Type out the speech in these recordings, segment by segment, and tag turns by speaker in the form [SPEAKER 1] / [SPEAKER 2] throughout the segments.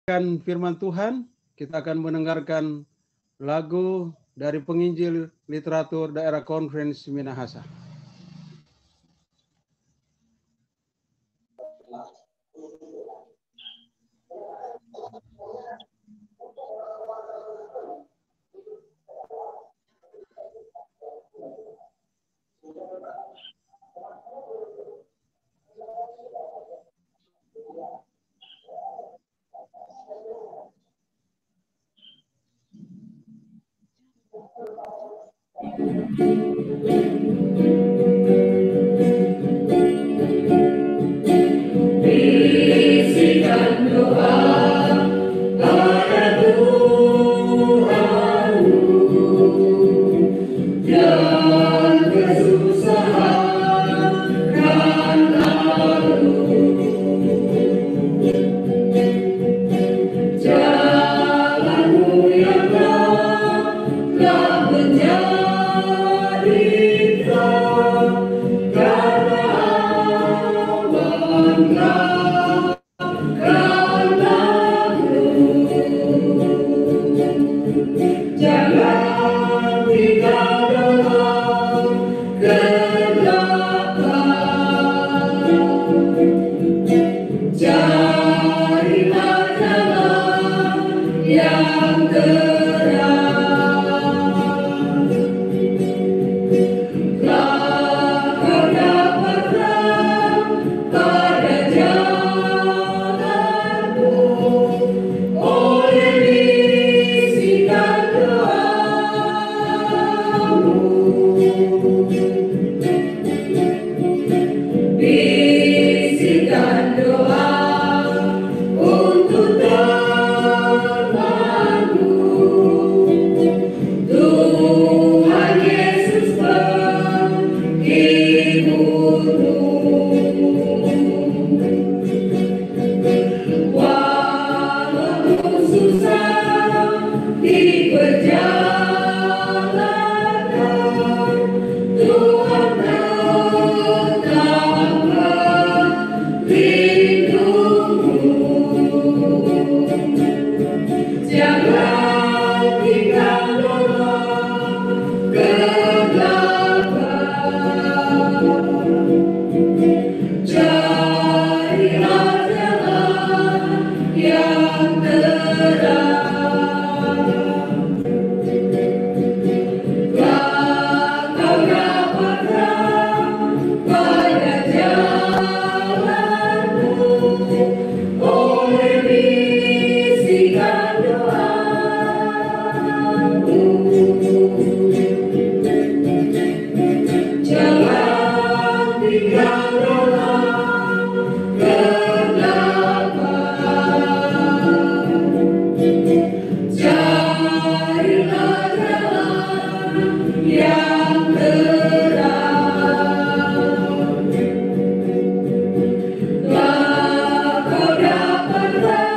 [SPEAKER 1] Firman Tuhan, kita akan mendengarkan lagu dari penginjil literatur daerah Konferensi Minahasa.
[SPEAKER 2] Bisikan doa pada Tuhanmu yang kesusahan kan lalu. Jalanmu yang telah menjadi terang karena amanah. Jangan tinggal dalam kegelapan, carilah jalan yang terang. Kau dapatlah pada jalanmu oleh bisikan doamu. Bisikan doa untuk temanmu. Tuhan Yesus penghiburmu. Walaupun susah di perjalanan, Tuhan tetap melindungimu. Jangan tinggal dalam kegelapan, carilah jalan yang terang. Kau dapatlah pada jalanmu oleh bisikan doamu. Jangan tinggal dalam kegelapan, carilah jalan yang terang. Kau dapatlah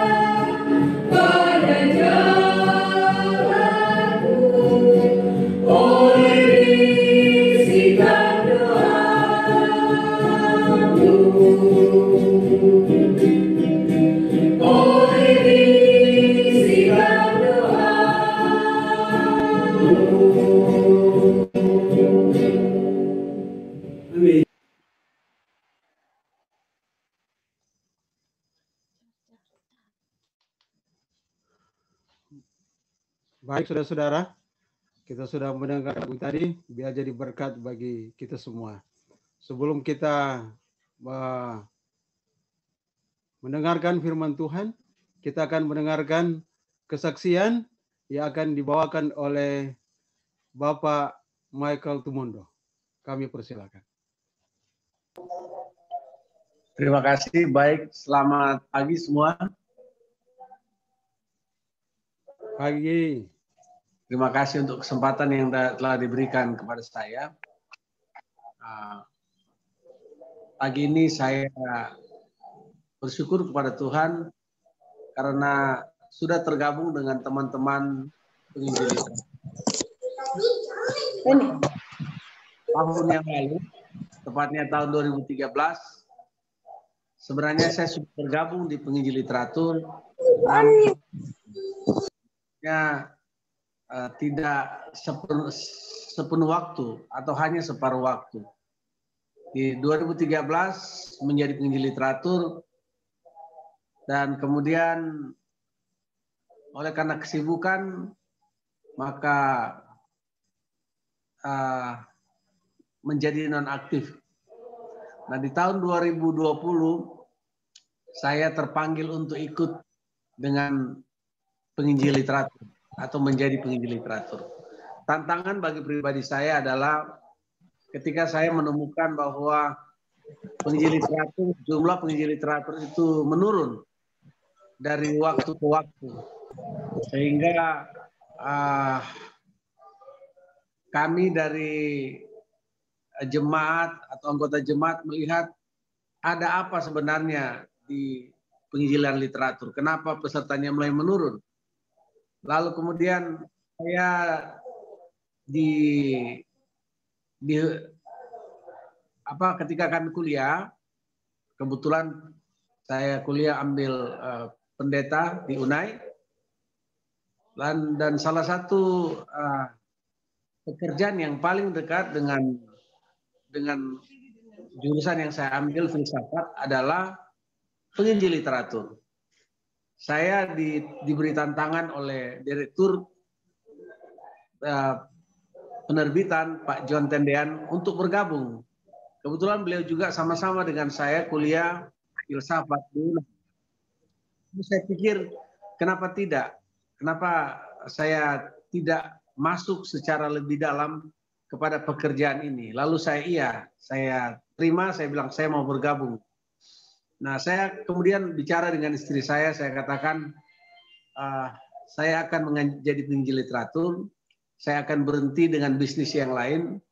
[SPEAKER 2] pada jalanmu oleh bisikan doamu. Oleh bisikan doamu. Amin.
[SPEAKER 1] Baik, saudara-saudara, kita sudah mendengar lagu tadi, biar jadi berkat bagi kita semua. Sebelum kita mendengarkan firman Tuhan, kita akan mendengarkan kesaksian yang akan dibawakan oleh Bapak Michael Tumundo. Kami persilakan.
[SPEAKER 3] Terima kasih, baik. Selamat pagi semua.
[SPEAKER 1] Pagi.
[SPEAKER 3] Terima kasih untuk kesempatan yang telah diberikan kepada saya. Pagi ini saya bersyukur kepada Tuhan karena sudah tergabung dengan teman-teman penginjil tahun yang lalu, tepatnya tahun 2013. Sebenarnya saya sudah bergabung di penginjil literatur tidak sepenuh waktu atau hanya separuh waktu. Di 2013 menjadi penginjil literatur, dan kemudian oleh karena kesibukan maka menjadi nonaktif. Nah, di tahun 2020 saya terpanggil untuk ikut dengan penginjil literatur atau menjadi penginjil literatur. Tantangan bagi pribadi saya adalah ketika saya menemukan bahwa jumlah penginjil literatur itu menurun dari waktu ke waktu, sehingga kami dari jemaat atau anggota jemaat melihat ada apa sebenarnya di penginjilan literatur, kenapa pesertanya mulai menurun. Lalu kemudian saya ketika kami kuliah, kebetulan saya kuliah ambil pendeta di UNAI, dan salah satu pekerjaan yang paling dekat dengan jurusan yang saya ambil, filsafat, adalah penginjil literatur. Saya diberi tantangan oleh direktur penerbitan Pak John Tendean untuk bergabung. Kebetulan beliau juga sama-sama dengan saya kuliah filsafat dulu. Saya pikir kenapa tidak? Kenapa saya tidak masuk secara lebih dalam kepada pekerjaan ini? Lalu saya terima, saya bilang saya mau bergabung. Nah, saya kemudian bicara dengan istri saya katakan saya akan menjadi penginjil literatur, saya akan berhenti dengan bisnis yang lain.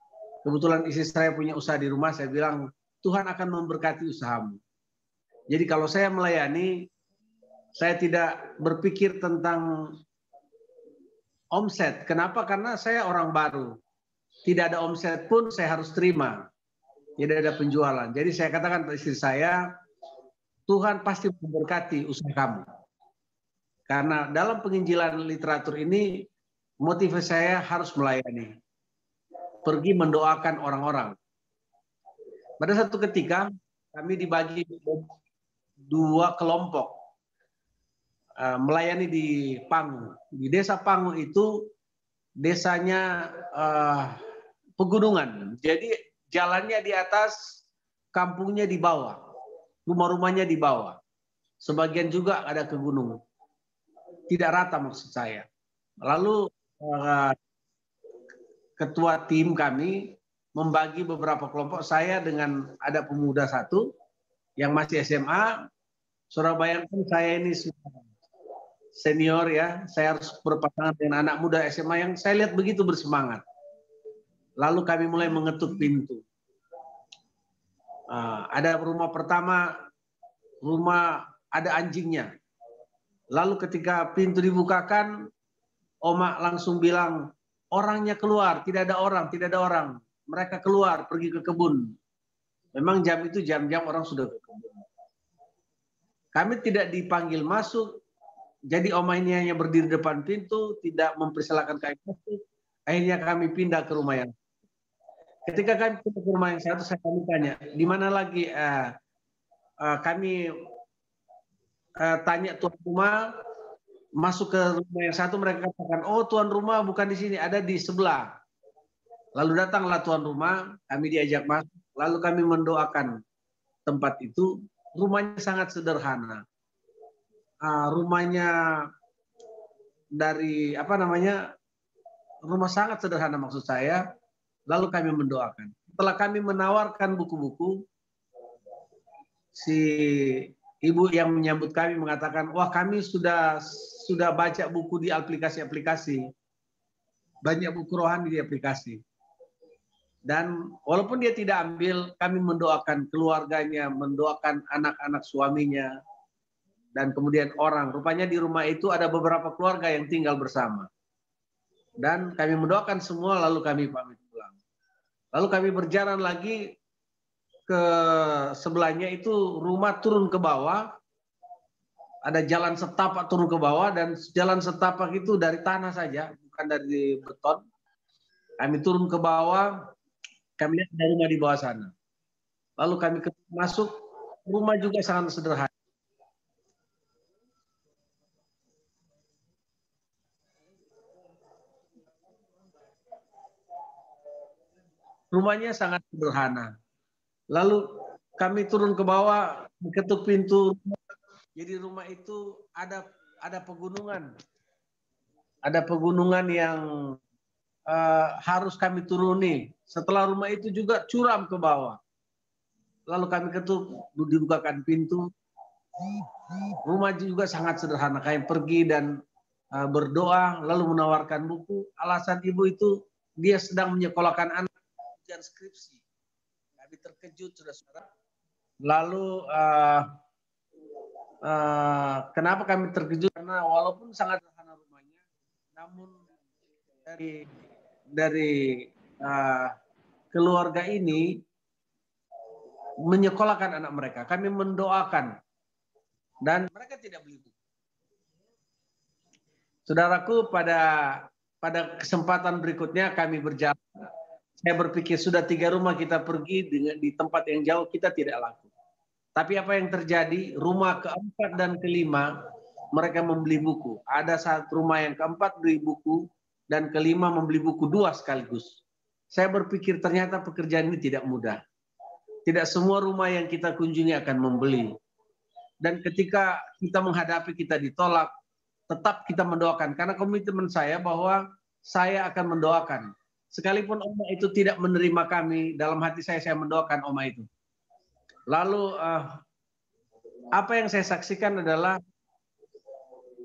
[SPEAKER 3] Kebetulan istri saya punya usaha di rumah, saya bilang Tuhan akan memberkati usahamu. Jadi kalau saya melayani, saya tidak berpikir tentang omset. Kenapa? Karena saya orang baru. Tidak ada omset pun saya harus terima. Tidak ada penjualan. Jadi saya katakan pada istri saya, Tuhan pasti memberkati usaha kamu. Karena dalam penginjilan literatur ini, motivasi saya harus melayani. Pergi mendoakan orang-orang. Pada satu ketika, kami dibagi 2 kelompok. Melayani di Pangu. Di desa Pangu itu, desanya pegunungan. Jadi jalannya di atas, kampungnya di bawah. Rumah-rumahnya di bawah. Sebagian juga ada ke gunung. Tidak rata maksud saya. Lalu ketua tim kami membagi beberapa kelompok. Saya dengan ada pemuda satu yang masih SMA. Saudara bayangkan saya ini senior ya. Saya harus berpasangan dengan anak muda SMA yang saya lihat begitu bersemangat. Lalu kami mulai mengetuk pintu. Ada rumah pertama, rumah ada anjingnya. Lalu ketika pintu dibukakan, Oma langsung bilang, orangnya keluar, tidak ada orang. Mereka keluar, pergi ke kebun. Memang jam itu jam-jam orang sudah ke kebun. Kami tidak dipanggil masuk, jadi Oma ini hanya berdiri depan pintu, tidak mempersilakan kami masuk. Akhirnya kami pindah ke rumah yang. Ketika kami pindah ke rumah yang satu, saya tanya, di mana lagi? Kami tanya tuan rumah, masuk ke rumah yang satu, mereka katakan, oh tuan rumah bukan di sini, ada di sebelah. Lalu datanglah tuan rumah, kami diajak masuk, lalu kami mendoakan tempat itu. Rumahnya sangat sederhana. Rumahnya dari rumah sangat sederhana maksud saya. Lalu kami mendoakan. Setelah kami menawarkan buku-buku, si ibu yang menyambut kami mengatakan, wah kami sudah baca buku di aplikasi-aplikasi. Banyak buku rohani di aplikasi. Dan walaupun dia tidak ambil, kami mendoakan keluarganya, mendoakan anak-anak suaminya, dan kemudian orang. Rupanya di rumah itu ada beberapa keluarga yang tinggal bersama. Dan kami mendoakan semua, lalu kami pamit pulang. Lalu kami berjalan lagi ke sebelahnya itu rumah turun ke bawah. ada jalan setapak turun ke bawah, dan jalan setapak itu dari tanah saja, bukan dari beton. Kami turun ke bawah, kami lihat ada rumah di bawah sana. Lalu kami masuk, rumah juga sangat sederhana. Rumahnya sangat sederhana. Lalu kami turun ke bawah, ketuk pintu. Jadi rumah itu ada pegunungan. Ada pegunungan yang harus kami turuni. Setelah rumah itu juga curam ke bawah. Lalu kami ketuk, dibukakan pintu. Rumah juga sangat sederhana. Kami pergi dan berdoa, lalu menawarkan buku. Alasan ibu itu, dia sedang menyekolahkan anak ujian skripsi. Kami terkejut, saudara-saudara. Lalu kenapa kami terkejut? Karena walaupun sangat sederhana rumahnya, namun dari keluarga ini menyekolahkan anak mereka. Kami mendoakan dan mereka tidak beli buku. Saudaraku, pada kesempatan berikutnya kami berjalan. Saya berpikir sudah 3 rumah kita pergi di tempat yang jauh, kita tidak laku. Tapi apa yang terjadi? Rumah keempat dan kelima mereka membeli buku. Ada satu rumah yang keempat beli buku dan kelima membeli buku 2 sekaligus. Saya berpikir ternyata pekerjaan ini tidak mudah. Tidak semua rumah yang kita kunjungi akan membeli. Dan ketika kita menghadapi kita ditolak, tetap kita mendoakan. Karena komitmen saya bahwa saya akan mendoakan. Sekalipun Oma itu tidak menerima kami, dalam hati saya mendoakan Oma itu. Lalu apa yang saya saksikan adalah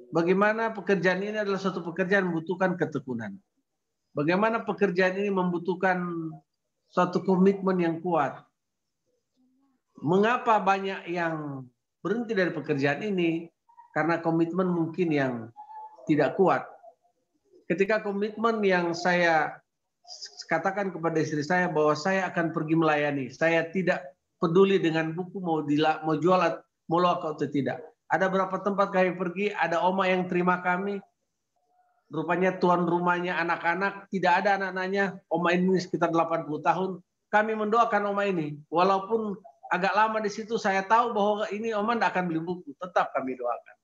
[SPEAKER 3] bagaimana pekerjaan ini adalah suatu pekerjaan membutuhkan ketekunan. Bagaimana pekerjaan ini membutuhkan suatu komitmen yang kuat. Mengapa banyak yang berhenti dari pekerjaan ini? Karena komitmen mungkin yang tidak kuat. Ketika komitmen yang saya katakan kepada istri saya bahwa saya akan pergi melayani, saya tidak peduli dengan buku mau jual, mau laku atau tidak. Ada berapa tempat kami pergi, ada Oma yang terima kami, rupanya tuan rumahnya anak-anak, tidak ada anak-anaknya. Oma ini sekitar 80 tahun. Kami mendoakan Oma ini, walaupun agak lama di situ, saya tahu bahwa ini Oma tidak akan beli buku, tetap kami doakan.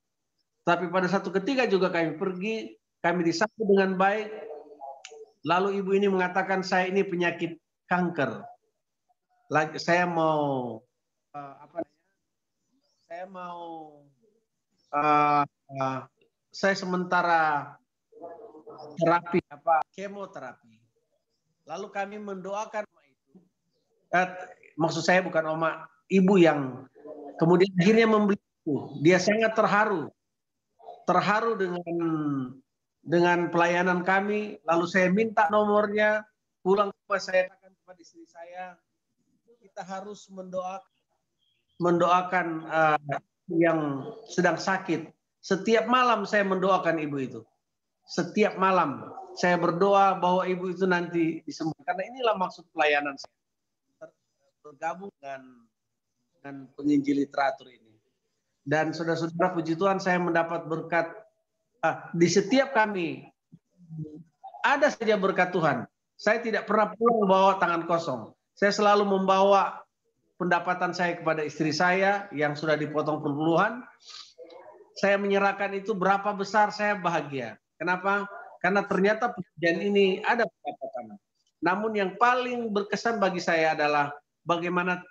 [SPEAKER 3] Tapi pada satu ketika juga kami pergi, kami disambut dengan baik. Lalu ibu ini mengatakan, saya ini penyakit kanker. Saya mau saya sementara terapi kemoterapi. Lalu kami mendoakan itu. Maksud saya bukan Oma, ibu yang kemudian akhirnya membeli itu. Dia sangat terharu dengan pelayanan kami. Lalu saya minta nomornya, pulang saya katakan kepada istri saya, kita harus mendoakan yang sedang sakit. Setiap malam saya mendoakan ibu itu. Setiap malam saya berdoa bahwa ibu itu nanti disembuhkan. Karena inilah maksud pelayanan saya. Bergabung dengan penginjil literatur ini. Dan saudara-saudara, puji Tuhan, saya mendapat berkat. Di setiap kami ada saja berkat Tuhan. Saya tidak pernah pulang membawa tangan kosong. Saya selalu membawa pendapatan saya kepada istri saya yang sudah dipotong perpuluhan. Saya menyerahkan itu, berapa besar saya bahagia. Kenapa? Karena ternyata pekerjaan ini ada pendapatan. Namun yang paling berkesan bagi saya adalah bagaimana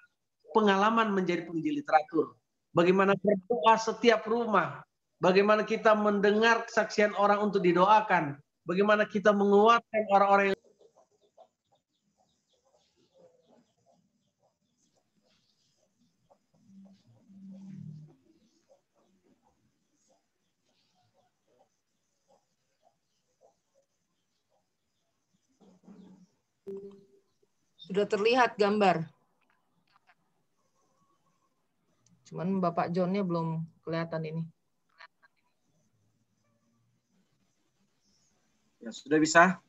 [SPEAKER 3] pengalaman menjadi penginjil literatur. Bagaimana berdoa setiap rumah. Bagaimana kita mendengar kesaksian orang untuk didoakan. Bagaimana kita menguatkan orang-orang yang
[SPEAKER 4] sudah terlihat gambar. Cuman Bapak John-nya belum kelihatan ini.
[SPEAKER 5] Ya, sudah bisa?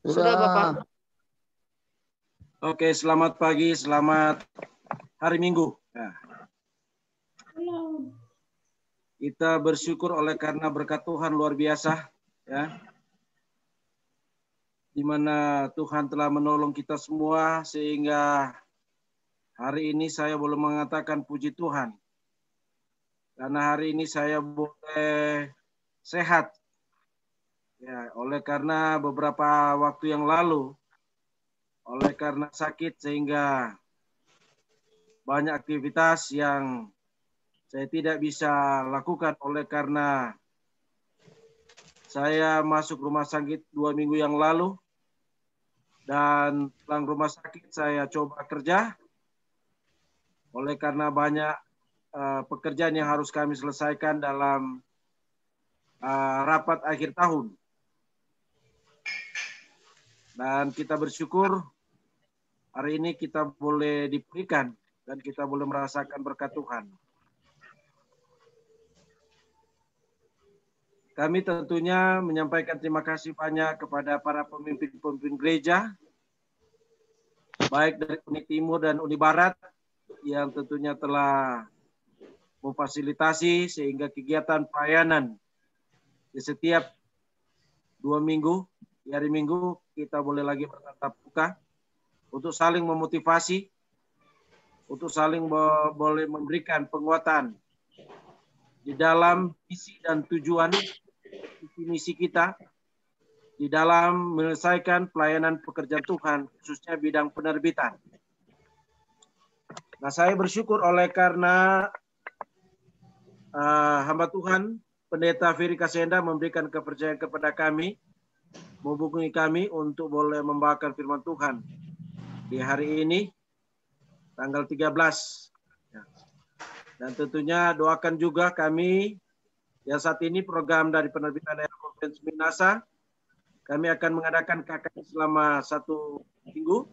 [SPEAKER 4] Sudah Bapak.
[SPEAKER 5] Oke, selamat pagi, selamat hari Minggu. Nah.
[SPEAKER 2] Halo.
[SPEAKER 5] Kita bersyukur oleh karena berkat Tuhan luar biasa, ya, di mana Tuhan telah menolong kita semua sehingga hari ini saya boleh mengatakan puji Tuhan. Karena hari ini saya boleh sehat. Ya, oleh karena beberapa waktu yang lalu, oleh karena sakit sehingga banyak aktivitas yang saya tidak bisa lakukan oleh karena saya masuk rumah sakit 2 minggu yang lalu dan pulang rumah sakit saya coba kerja oleh karena banyak pekerjaan yang harus kami selesaikan dalam rapat akhir tahun. Dan kita bersyukur hari ini kita boleh dipulihkan dan kita boleh merasakan berkat Tuhan. Kami tentunya menyampaikan terima kasih banyak kepada para pemimpin-pemimpin gereja, baik dari Uni Timur dan Uni Barat, yang tentunya telah memfasilitasi sehingga kegiatan pelayanan di setiap 2 minggu, di hari Minggu, kita boleh lagi bertatap muka untuk saling memotivasi, untuk saling boleh memberikan penguatan di dalam visi dan tujuan misi kita di dalam menyelesaikan pelayanan pekerjaan Tuhan, khususnya bidang penerbitan. Nah, saya bersyukur oleh karena hamba Tuhan, Pendeta Ferry Kasenda memberikan kepercayaan kepada kami, menghubungi kami untuk boleh membawakan firman Tuhan di hari ini, tanggal 13. Dan tentunya doakan juga kami, yang saat ini program dari penerbitan daerah Provinsi Minahasa, kami akan mengadakan KKR selama 1 minggu,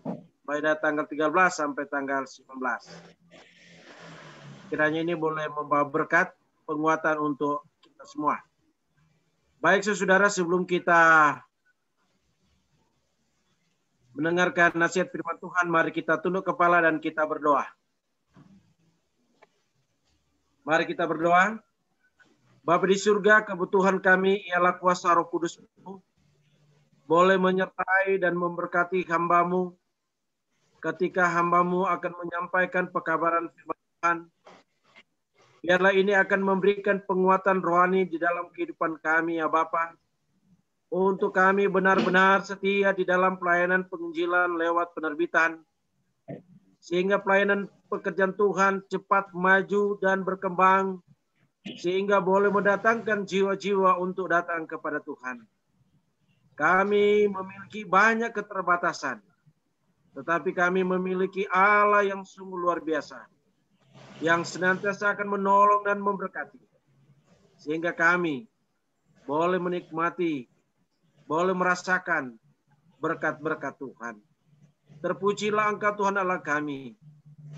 [SPEAKER 5] pada tanggal 13 sampai tanggal 19. Kiranya ini boleh membawa berkat, penguatan untuk kita semua. Baik saudara, sebelum kita mendengarkan nasihat firman Tuhan, mari kita tunduk kepala dan kita berdoa. Mari kita berdoa. Bapa di surga, kebutuhan kami ialah kuasa Roh Kudus-Mu, boleh menyertai dan memberkati hamba-Mu ketika hamba-Mu akan menyampaikan pekabaran firman Tuhan. Biarlah ini akan memberikan penguatan rohani di dalam kehidupan kami, ya Bapa, untuk kami benar-benar setia di dalam pelayanan penginjilan lewat penerbitan, sehingga pelayanan pekerjaan Tuhan cepat maju dan berkembang, sehingga boleh mendatangkan jiwa-jiwa untuk datang kepada Tuhan. Kami memiliki banyak keterbatasan, tetapi kami memiliki Allah yang sungguh luar biasa, yang senantiasa akan menolong dan memberkati, sehingga kami boleh menikmati, boleh merasakan berkat-berkat Tuhan. Terpujilah Engkau Tuhan Allah kami.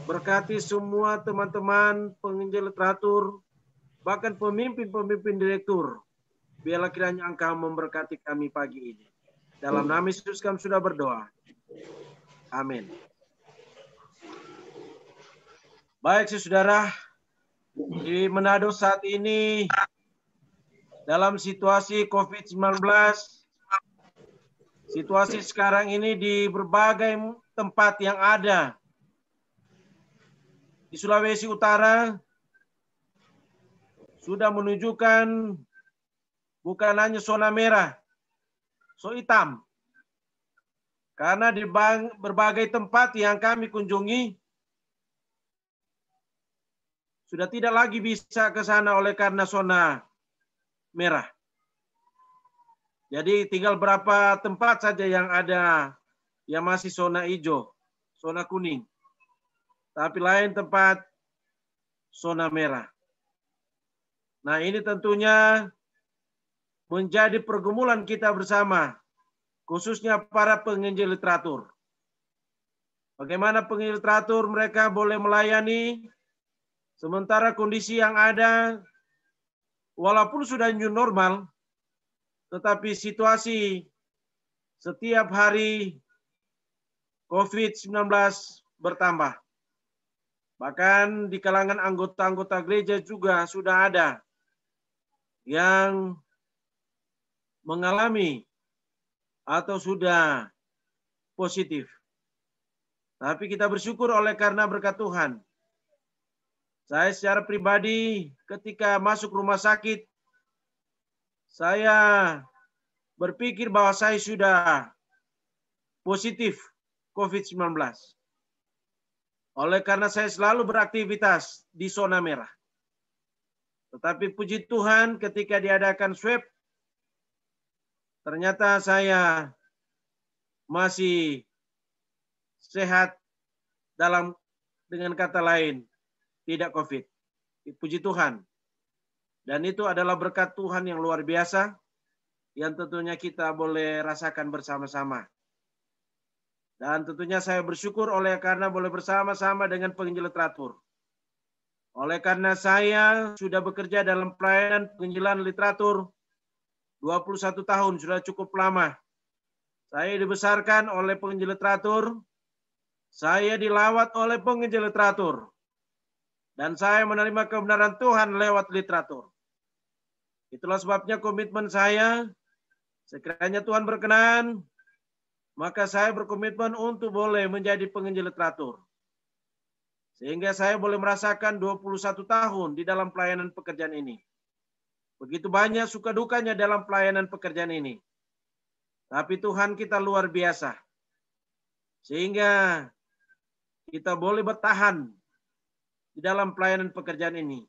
[SPEAKER 5] Berkati semua teman-teman penginjil literatur, bahkan pemimpin-pemimpin direktur. Biarlah kiranya Engkau memberkati kami pagi ini. Dalam nama Yesus kami sudah berdoa. Amin. Baik saudara, di Manado saat ini dalam situasi COVID-19, situasi sekarang ini di berbagai tempat yang ada di Sulawesi Utara sudah menunjukkan bukan hanya zona merah, zona hitam. Karena di berbagai tempat yang kami kunjungi sudah tidak lagi bisa ke sana oleh karena zona merah. Jadi tinggal berapa tempat saja yang ada yang masih zona hijau, zona kuning. Tapi lain tempat zona merah. Nah, ini tentunya menjadi pergumulan kita bersama, khususnya para penginjil literatur. Bagaimana penginjil literatur mereka boleh melayani, sementara kondisi yang ada, walaupun sudah new normal, tetapi situasi setiap hari COVID-19 bertambah. Bahkan di kalangan anggota-anggota gereja juga sudah ada yang mengalami atau sudah positif. Tapi kita bersyukur oleh karena berkat Tuhan. Saya secara pribadi ketika masuk rumah sakit, saya berpikir bahwa saya sudah positif COVID-19. Oleh karena saya selalu beraktivitas di zona merah. Tetapi puji Tuhan ketika diadakan swab, ternyata saya masih sehat, dengan kata lain, tidak COVID. Puji Tuhan. Dan itu adalah berkat Tuhan yang luar biasa, yang tentunya kita boleh rasakan bersama-sama. Dan tentunya saya bersyukur oleh karena boleh bersama-sama dengan penginjil literatur. Oleh karena saya sudah bekerja dalam pelayanan penginjilan literatur 21 tahun, sudah cukup lama. Saya dibesarkan oleh penginjil literatur, saya dilawat oleh penginjil literatur, dan saya menerima kebenaran Tuhan lewat literatur. Itulah sebabnya komitmen saya, sekiranya Tuhan berkenan, maka saya berkomitmen untuk boleh menjadi penginjil literatur. Sehingga saya boleh merasakan 21 tahun di dalam pelayanan pekerjaan ini. Begitu banyak suka dukanya dalam pelayanan pekerjaan ini. Tapi Tuhan kita luar biasa. Sehingga kita boleh bertahan di dalam pelayanan pekerjaan ini.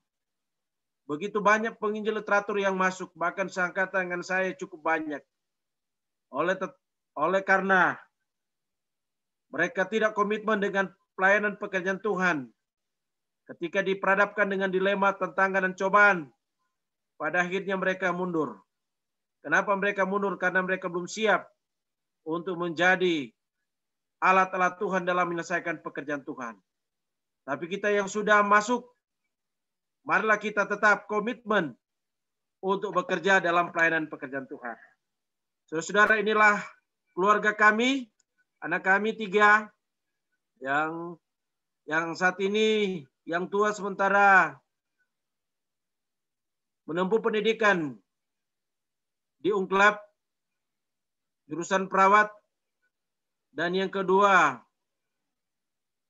[SPEAKER 5] Begitu banyak penginjil literatur yang masuk, bahkan seangkatan dengan saya cukup banyak. Oleh karena mereka tidak komitmen dengan pelayanan pekerjaan Tuhan. Ketika diperhadapkan dengan dilema, tantangan, dan cobaan, pada akhirnya mereka mundur. Kenapa mereka mundur? Karena mereka belum siap untuk menjadi alat-alat Tuhan dalam menyelesaikan pekerjaan Tuhan. Tapi kita yang sudah masuk, marilah kita tetap komitmen untuk bekerja dalam pelayanan pekerjaan Tuhan. Saudara-saudara, inilah keluarga kami, anak kami 3, yang saat ini yang tua sementara menempuh pendidikan di Ungklab, jurusan perawat, dan yang kedua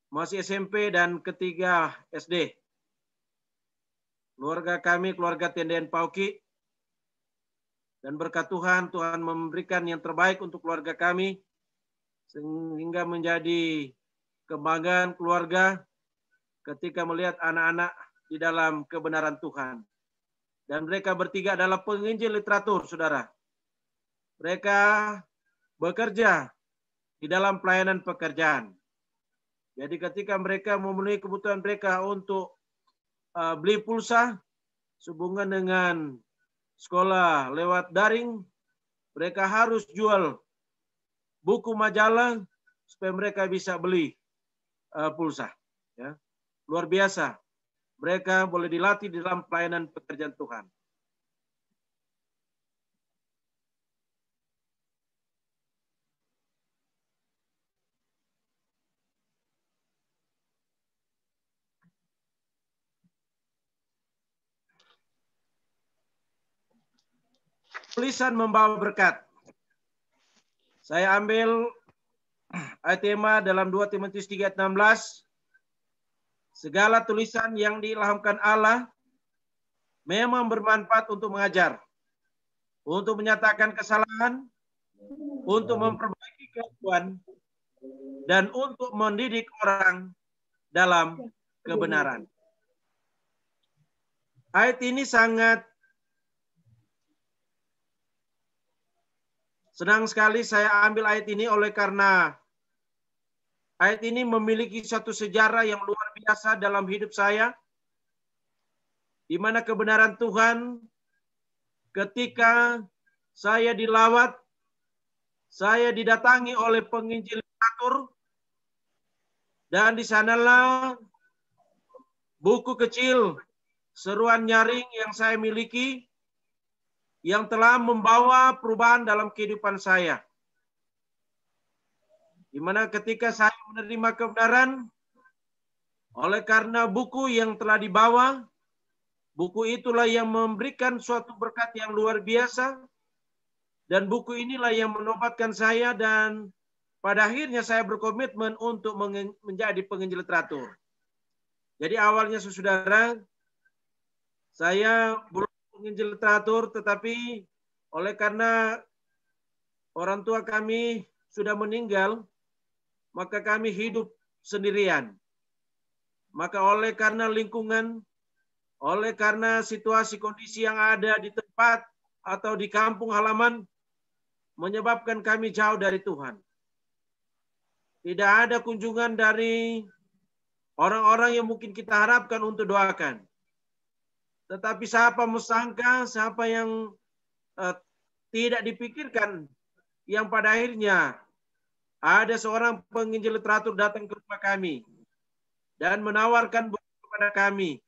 [SPEAKER 5] masih SMP dan ketiga SD. Keluarga kami, keluarga Tendean Pauki, dan berkat Tuhan, Tuhan memberikan yang terbaik untuk keluarga kami, sehingga menjadi kebanggaan keluarga ketika melihat anak-anak di dalam kebenaran Tuhan. Dan mereka bertiga adalah penginjil literatur, saudara. Mereka bekerja di dalam pelayanan pekerjaan. Jadi ketika mereka memenuhi kebutuhan mereka untuk beli pulsa, sehubungan dengan sekolah lewat daring, mereka harus jual buku majalah supaya mereka bisa beli pulsa. Ya. Luar biasa. Mereka boleh dilatih di dalam pelayanan pekerjaan Tuhan. Tulisan membawa berkat. Saya ambil ayat tema dalam 2 Timotius 3 ayat 16. Segala tulisan yang diilhamkan Allah memang bermanfaat untuk mengajar, untuk menyatakan kesalahan, untuk memperbaiki kelakuan, dan untuk mendidik orang dalam kebenaran. Ayat ini sangat senang sekali saya ambil ayat ini oleh karena ayat ini memiliki satu sejarah yang luar biasa dalam hidup saya, di mana kebenaran Tuhan ketika saya dilawat, saya didatangi oleh penginjil literatur, dan di sanalah buku kecil seruan nyaring yang saya miliki yang telah membawa perubahan dalam kehidupan saya. Di mana ketika saya menerima kebenaran, oleh karena buku yang telah dibawa, Buku itulah yang memberikan suatu berkat yang luar biasa. Dan buku inilah yang menobatkan saya dan pada akhirnya saya berkomitmen untuk menjadi penginjil literatur. Jadi awalnya saudara, saya belum penginjil literatur, tetapi oleh karena orang tua kami sudah meninggal, maka kami hidup sendirian. Maka oleh karena lingkungan, oleh karena situasi kondisi yang ada di tempat atau di kampung halaman, menyebabkan kami jauh dari Tuhan. Tidak ada kunjungan dari orang-orang yang mungkin kita harapkan untuk doakan. Tetapi siapa mesangka, siapa yang tidak dipikirkan, yang pada akhirnya ada seorang penginjil literatur datang ke rumah kami dan menawarkan buku kepada kami.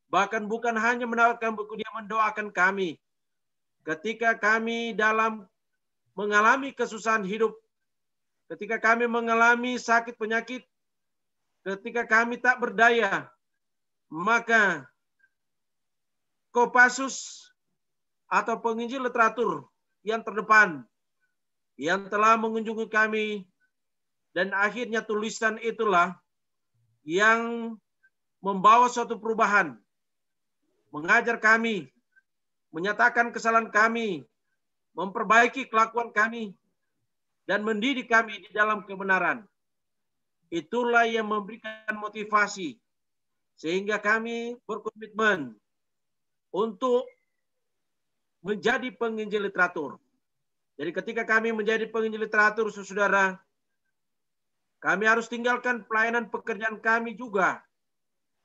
[SPEAKER 5] Bahkan bukan hanya menawarkan buku, dia mendoakan kami. Ketika kami dalam mengalami kesusahan hidup, ketika kami mengalami sakit penyakit, ketika kami tak berdaya, maka Kopassus atau penginjil literatur yang terdepan yang telah mengunjungi kami, dan akhirnya tulisan itulah yang membawa suatu perubahan, mengajar kami, menyatakan kesalahan kami, memperbaiki kelakuan kami, dan mendidik kami di dalam kebenaran. Itulah yang memberikan motivasi, sehingga kami berkomitmen untuk menjadi penginjil literatur. Jadi ketika kami menjadi penginjil literatur, saudara, kami harus tinggalkan pelayanan pekerjaan kami juga.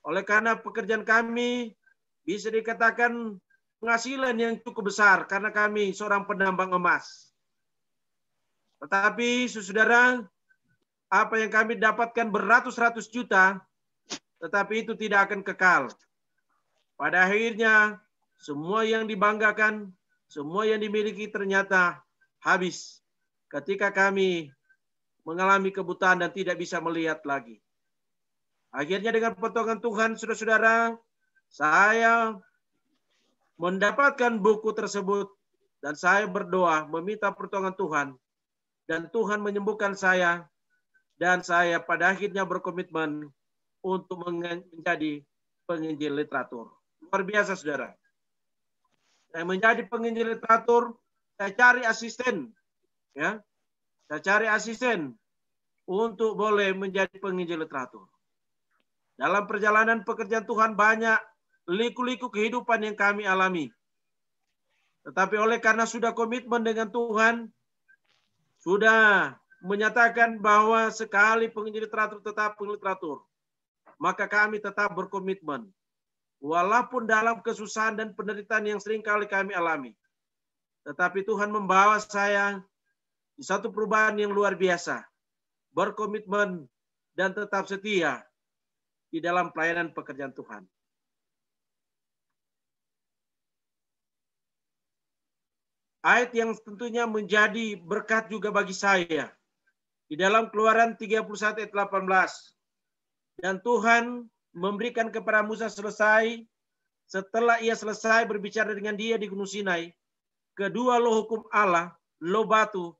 [SPEAKER 5] Oleh karena pekerjaan kami bisa dikatakan penghasilan yang cukup besar karena kami seorang penambang emas. Tetapi saudara, apa yang kami dapatkan beratus-ratus juta, tetapi itu tidak akan kekal. Pada akhirnya, semua yang dibanggakan, semua yang dimiliki ternyata habis ketika kami mengalami kebutaan dan tidak bisa melihat lagi. Akhirnya dengan pertolongan Tuhan, saudara-saudara, saya mendapatkan buku tersebut dan saya berdoa meminta pertolongan Tuhan, dan Tuhan menyembuhkan saya, dan saya pada akhirnya berkomitmen untuk menjadi penginjil literatur. Luar biasa, saudara. Saya menjadi penginjil literatur, saya cari asisten, ya, saya cari asisten untuk boleh menjadi penginjil literatur. Dalam perjalanan pekerjaan Tuhan banyak liku-liku kehidupan yang kami alami. Tetapi oleh karena sudah komitmen dengan Tuhan, sudah menyatakan bahwa sekali penginjil literatur tetap penginjil literatur, maka kami tetap berkomitmen. Walaupun dalam kesusahan dan penderitaan yang sering kali kami alami. Tetapi Tuhan membawa saya di satu perubahan yang luar biasa. Berkomitmen dan tetap setia di dalam pelayanan pekerjaan Tuhan. Ayat yang tentunya menjadi berkat juga bagi saya. Di dalam Keluaran 31 ayat 18. Dan Tuhan memberikan kepada Musa setelah ia selesai berbicara dengan dia di Gunung Sinai, kedua loh hukum Allah, loh batu,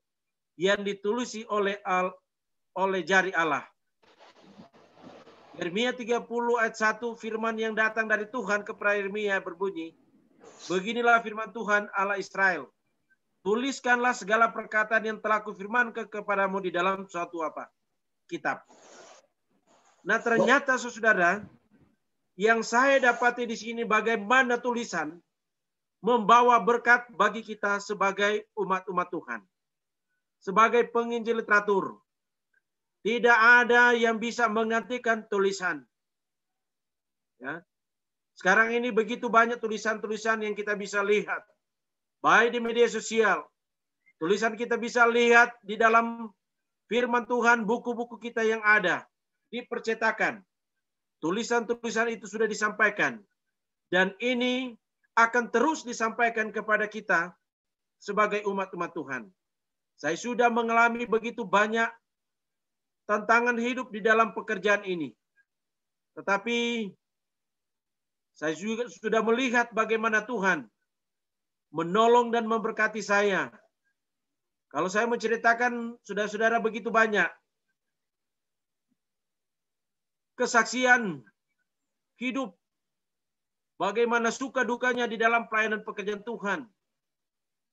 [SPEAKER 5] yang ditulisi oleh jari Allah. Yeremia 30 ayat 1, firman yang datang dari Tuhan kepada Yeremia berbunyi, beginilah firman Tuhan Allah Israel, tuliskanlah segala perkataan yang telah kufirmankan kepadamu di dalam suatu kitab. Nah ternyata saudara, yang saya dapati di sini bagaimana tulisan membawa berkat bagi kita sebagai umat-umat Tuhan. Sebagai penginjil literatur. Tidak ada yang bisa menggantikan tulisan. Ya. Sekarang ini begitu banyak tulisan-tulisan yang kita bisa lihat. Baik di media sosial. Tulisan kita bisa lihat di dalam firman Tuhan, buku-buku kita yang ada. Dipercetakan. Tulisan-tulisan itu sudah disampaikan. Dan ini akan terus disampaikan kepada kita sebagai umat-umat Tuhan. Saya sudah mengalami begitu banyak tantangan hidup di dalam pekerjaan ini. Tetapi Saya juga sudah melihat bagaimana Tuhan menolong dan memberkati saya. Kalau saya menceritakan, saudara-saudara, begitu banyak kesaksian hidup, bagaimana suka dukanya di dalam pelayanan pekerjaan Tuhan,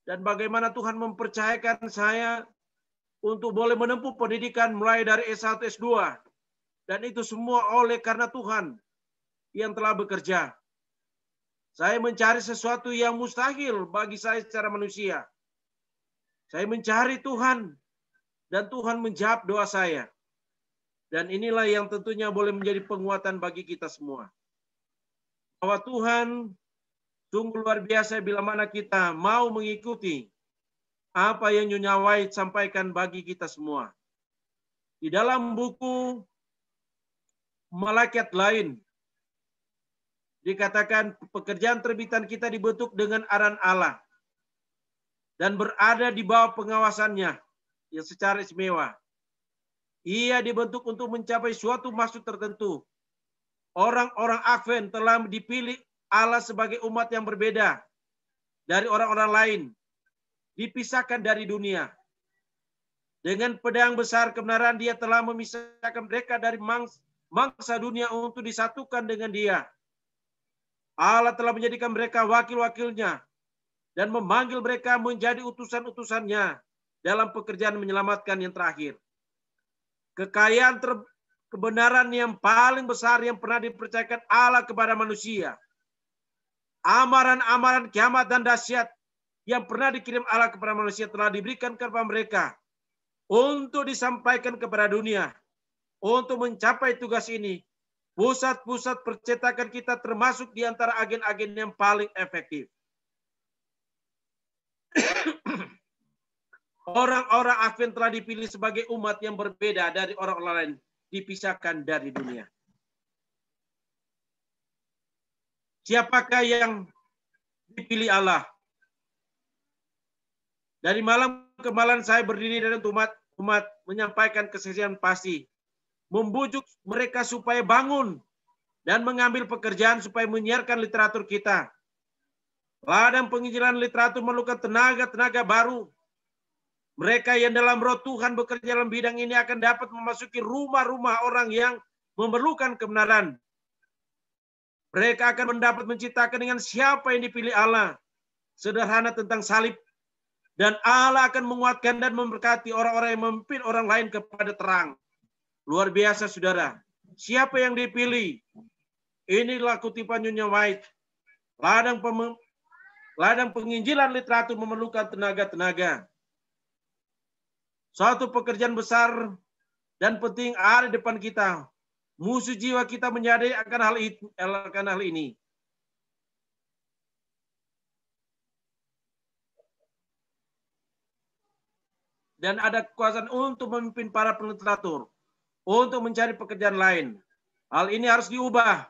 [SPEAKER 5] dan bagaimana Tuhan mempercayakan saya untuk boleh menempuh pendidikan mulai dari S1, S2, dan itu semua oleh karena Tuhan yang telah bekerja. Saya mencari sesuatu yang mustahil bagi saya secara manusia. Saya mencari Tuhan, dan Tuhan menjawab doa saya. Dan inilah yang tentunya boleh menjadi penguatan bagi kita semua. Bahwa Tuhan sungguh luar biasa bila mana kita mau mengikuti apa yang Nyonya White sampaikan bagi kita semua. Di dalam buku Malakiat lain, dikatakan pekerjaan terbitan kita dibentuk dengan arahan Allah dan berada di bawah pengawasannya yang secara istimewa. Ia dibentuk untuk mencapai suatu maksud tertentu. Orang-orang Advent telah dipilih Allah sebagai umat yang berbeda dari orang-orang lain, dipisahkan dari dunia. Dengan pedang besar kebenaran Dia telah memisahkan mereka dari mangsa dunia untuk disatukan dengan Dia. Allah telah menjadikan mereka wakil-wakilnya dan memanggil mereka menjadi utusan-utusannya dalam pekerjaan menyelamatkan yang terakhir. Kekayaan kebenaran yang paling besar yang pernah dipercayakan Allah kepada manusia. Amaran-amaran kiamat dan dahsyat yang pernah dikirim Allah kepada manusia telah diberikan kepada mereka untuk disampaikan kepada dunia. Untuk mencapai tugas ini, pusat-pusat percetakan kita termasuk di antara agen-agen yang paling efektif. Orang-orang Advent telah dipilih sebagai umat yang berbeda dari orang-orang lain, dipisahkan dari dunia. Siapakah yang dipilih Allah? Dari malam ke malam saya berdiri dan umat menyampaikan kesaksian pasti, membujuk mereka supaya bangun dan mengambil pekerjaan supaya menyiarkan literatur kita. Ladang penginjilan literatur memerlukan tenaga-tenaga baru. Mereka yang dalam roh Tuhan bekerja dalam bidang ini akan dapat memasuki rumah-rumah orang yang memerlukan kebenaran. Mereka akan mendapat menciptakan dengan siapa yang dipilih Allah. Sederhana tentang salib. Dan Allah akan menguatkan dan memberkati orang-orang yang memimpin orang lain kepada terang. Luar biasa, saudara. Siapa yang dipilih? Inilah kutipan Nyonya White. Ladang penginjilan literatur memerlukan tenaga-tenaga. Suatu pekerjaan besar dan penting ada di depan kita. Musuh jiwa kita menyadari akan hal ini. Dan ada kekuasaan untuk memimpin para peneliteratur, untuk mencari pekerjaan lain. Hal ini harus diubah.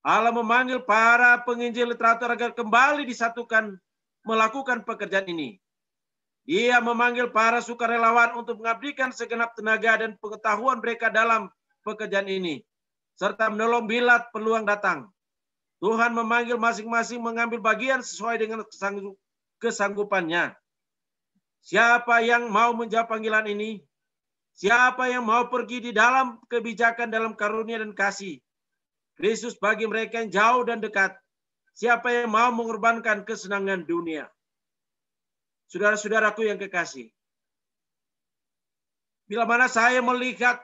[SPEAKER 5] Allah memanggil para penginjil literatur agar kembali disatukan melakukan pekerjaan ini. Dia memanggil para sukarelawan untuk mengabdikan segenap tenaga dan pengetahuan mereka dalam pekerjaan ini, serta menolong bila peluang datang. Tuhan memanggil masing-masing mengambil bagian sesuai dengan kesanggupannya. Siapa yang mau menjawab panggilan ini? Siapa yang mau pergi di dalam kebijakan, dalam karunia dan kasih Kristus bagi mereka yang jauh dan dekat? Siapa yang mau mengorbankan kesenangan dunia? Saudara-saudaraku yang kekasih, bila mana saya melihat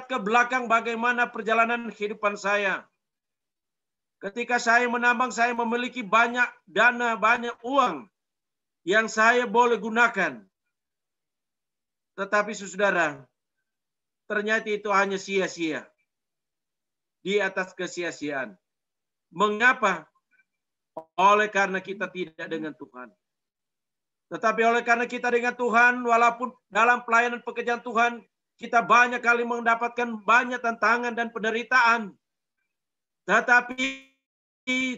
[SPEAKER 5] ke belakang bagaimana perjalanan kehidupan saya. Ketika saya menambang, saya memiliki banyak dana, banyak uang yang saya boleh gunakan. Tetapi saudara, ternyata itu hanya sia-sia. Di atas kesia-siaan. Mengapa? Oleh karena kita tidak dengan Tuhan. Tetapi oleh karena kita dengan Tuhan, walaupun dalam pelayanan pekerjaan Tuhan, kita banyak kali mendapatkan banyak tantangan dan penderitaan. Tetapi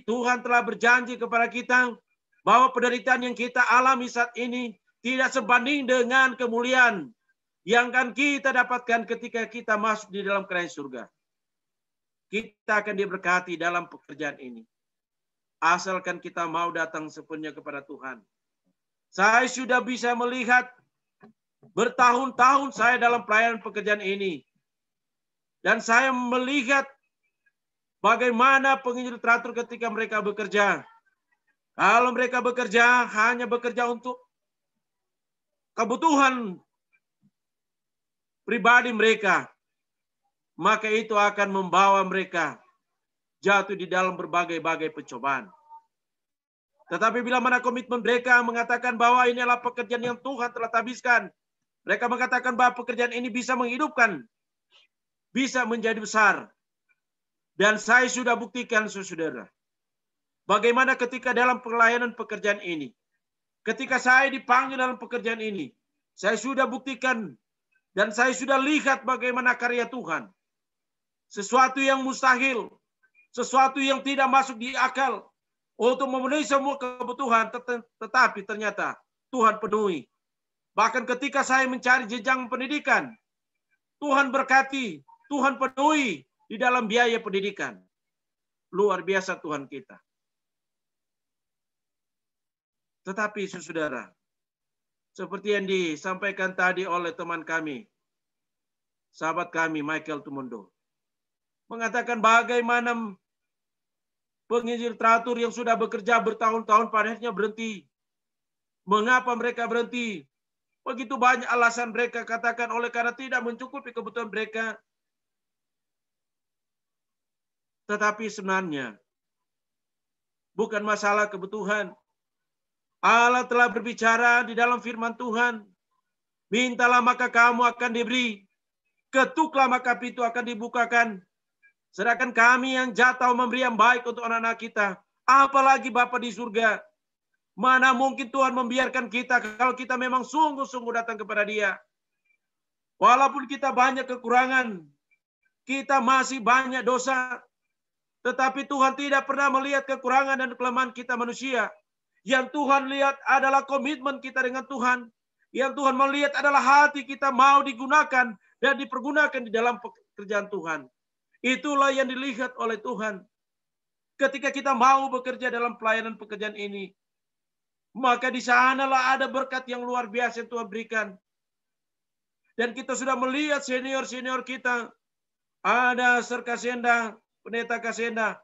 [SPEAKER 5] Tuhan telah berjanji kepada kita bahwa penderitaan yang kita alami saat ini tidak sebanding dengan kemuliaan yang akan kita dapatkan ketika kita masuk di dalam kerajaan surga. kita akan diberkati dalam pekerjaan ini. Asalkan kita mau datang sepenuhnya kepada Tuhan. Saya sudah bisa melihat bertahun-tahun saya dalam pelayanan pekerjaan ini. Dan saya melihat bagaimana penginjil teratur ketika mereka bekerja. Kalau mereka bekerja, hanya bekerja untuk kebutuhan pribadi mereka, maka itu akan membawa mereka jatuh di dalam berbagai-bagai pencobaan. Tetapi bila mana komitmen mereka mengatakan bahwa ini adalah pekerjaan yang Tuhan telah habiskan, mereka mengatakan bahwa pekerjaan ini bisa menghidupkan, bisa menjadi besar. Dan saya sudah buktikan, saudara, bagaimana ketika dalam pelayanan pekerjaan ini, ketika saya dipanggil dalam pekerjaan ini, saya sudah buktikan dan saya sudah lihat bagaimana karya Tuhan. Sesuatu yang mustahil, sesuatu yang tidak masuk di akal untuk memenuhi semua kebutuhan, tetapi ternyata Tuhan penuhi. Bahkan ketika saya mencari jenjang pendidikan, Tuhan berkati, Tuhan penuhi di dalam biaya pendidikan. Luar biasa Tuhan kita. Tetapi saudara, seperti yang disampaikan tadi oleh teman kami, sahabat kami Michael Tumondo, mengatakan bagaimana penginjil teratur yang sudah bekerja bertahun-tahun pada akhirnya berhenti. Mengapa mereka berhenti? Begitu banyak alasan mereka katakan oleh karena tidak mencukupi kebutuhan mereka. Tetapi sebenarnya bukan masalah kebutuhan. Allah telah berbicara di dalam firman Tuhan. Mintalah maka kamu akan diberi. Ketuklah maka pintu akan dibukakan. Sedangkan kami yang jatuh memberi yang baik untuk anak-anak kita. Apalagi Bapa di surga. Mana mungkin Tuhan membiarkan kita kalau kita memang sungguh-sungguh datang kepada Dia. Walaupun kita banyak kekurangan. Kita masih banyak dosa. Tetapi Tuhan tidak pernah melihat kekurangan dan kelemahan kita manusia. Yang Tuhan lihat adalah komitmen kita dengan Tuhan. Yang Tuhan melihat adalah hati kita mau digunakan dan dipergunakan di dalam pekerjaan Tuhan. Itulah yang dilihat oleh Tuhan. Ketika kita mau bekerja dalam pelayanan pekerjaan ini, maka di sanalah ada berkat yang luar biasa yang Tuhan berikan. Dan kita sudah melihat senior-senior kita. Ada Ser Kasenda, Pendeta Kasenda.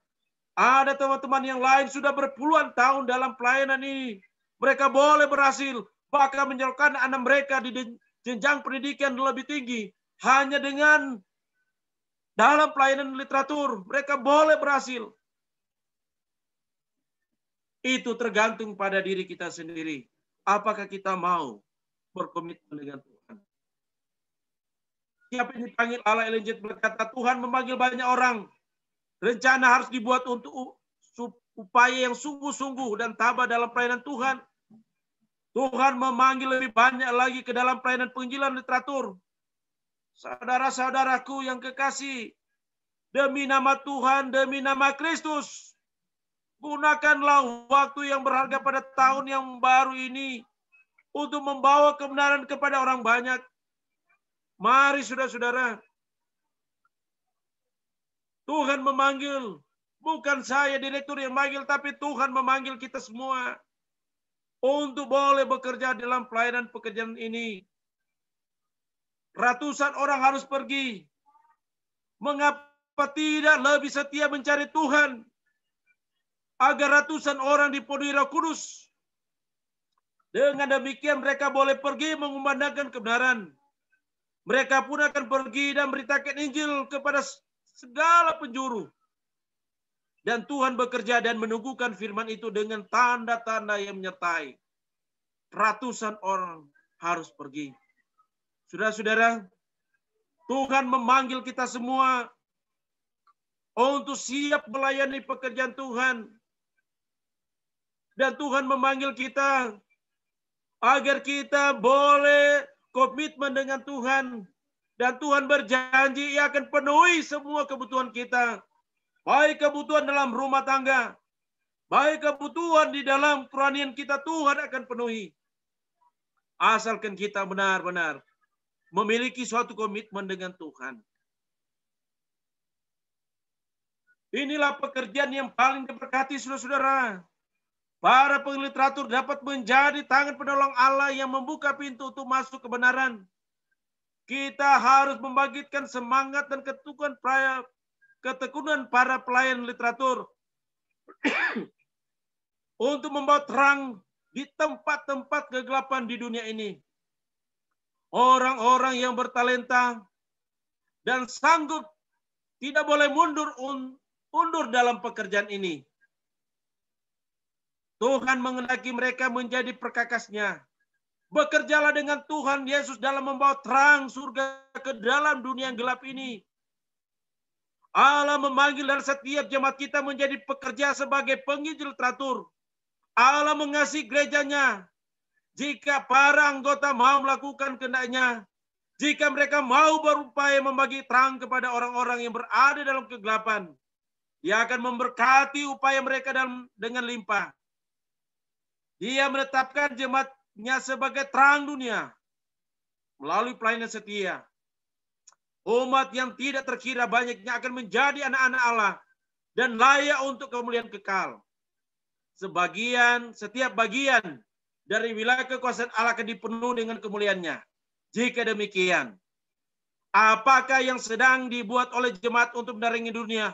[SPEAKER 5] Ada teman-teman yang lain sudah berpuluhan tahun dalam pelayanan ini. Mereka boleh berhasil. Bahkan menjauhkan anak mereka di jenjang pendidikan lebih tinggi. Hanya dengan dalam pelayanan literatur. Mereka boleh berhasil. Itu tergantung pada diri kita sendiri. Apakah kita mau berkomitmen dengan Tuhan? Siapa yang dipanggil Allah Elijah berkata, Tuhan memanggil banyak orang. Rencana harus dibuat untuk upaya yang sungguh-sungguh dan tabah dalam pelayanan Tuhan. Tuhan memanggil lebih banyak lagi ke dalam pelayanan penginjilan literatur. Saudara-saudaraku yang kekasih, demi nama Tuhan, demi nama Kristus, gunakanlah waktu yang berharga pada tahun yang baru ini untuk membawa kebenaran kepada orang banyak. Mari saudara-saudara, Tuhan memanggil, bukan saya direktur yang memanggil, tapi Tuhan memanggil kita semua untuk boleh bekerja dalam pelayanan pekerjaan ini. Ratusan orang harus pergi. Mengapa tidak lebih setia mencari Tuhan? Agar ratusan orang dipenuhi Roh Kudus. Dengan demikian mereka boleh pergi mengumandangkan kebenaran. Mereka pun akan pergi dan beritakan Injil kepada segala penjuru. Dan Tuhan bekerja dan menunggukan firman itu dengan tanda-tanda yang menyertai. Ratusan orang harus pergi. Saudara-saudara, Tuhan memanggil kita semua untuk siap melayani pekerjaan Tuhan. Dan Tuhan memanggil kita agar kita boleh komitmen dengan Tuhan. Dan Tuhan berjanji Ia akan penuhi semua kebutuhan kita. Baik kebutuhan dalam rumah tangga. Baik kebutuhan di dalam kerohanian kita, Tuhan akan penuhi. Asalkan kita benar-benar memiliki suatu komitmen dengan Tuhan. Inilah pekerjaan yang paling diberkati, saudara-saudara. Para pengliteratur dapat menjadi tangan penolong Allah yang membuka pintu untuk masuk kebenaran. Kita harus membangkitkan semangat dan ketekunan para pelayan literatur untuk membawa terang di tempat-tempat kegelapan di dunia ini. Orang-orang yang bertalenta dan sanggup tidak boleh mundur dalam pekerjaan ini. Tuhan menghendaki mereka menjadi perkakasnya. Bekerjalah dengan Tuhan Yesus dalam membawa terang surga ke dalam dunia yang gelap ini. Allah memanggil dan setiap jemaat kita menjadi pekerja sebagai penginjil teratur. Allah mengasihi gerejanya. Jika para anggota mau melakukan kehendaknya, jika mereka mau berupaya membagi terang kepada orang-orang yang berada dalam kegelapan, Dia akan memberkati upaya mereka dengan limpah. Dia menetapkan jemaatnya sebagai terang dunia melalui pelayanan setia. Umat yang tidak terkira banyaknya akan menjadi anak-anak Allah dan layak untuk kemuliaan kekal. Setiap bagian dari wilayah kekuasaan Allah akan dipenuhi dengan kemuliaannya. Jika demikian, apakah yang sedang dibuat oleh jemaat untuk menaringi dunia?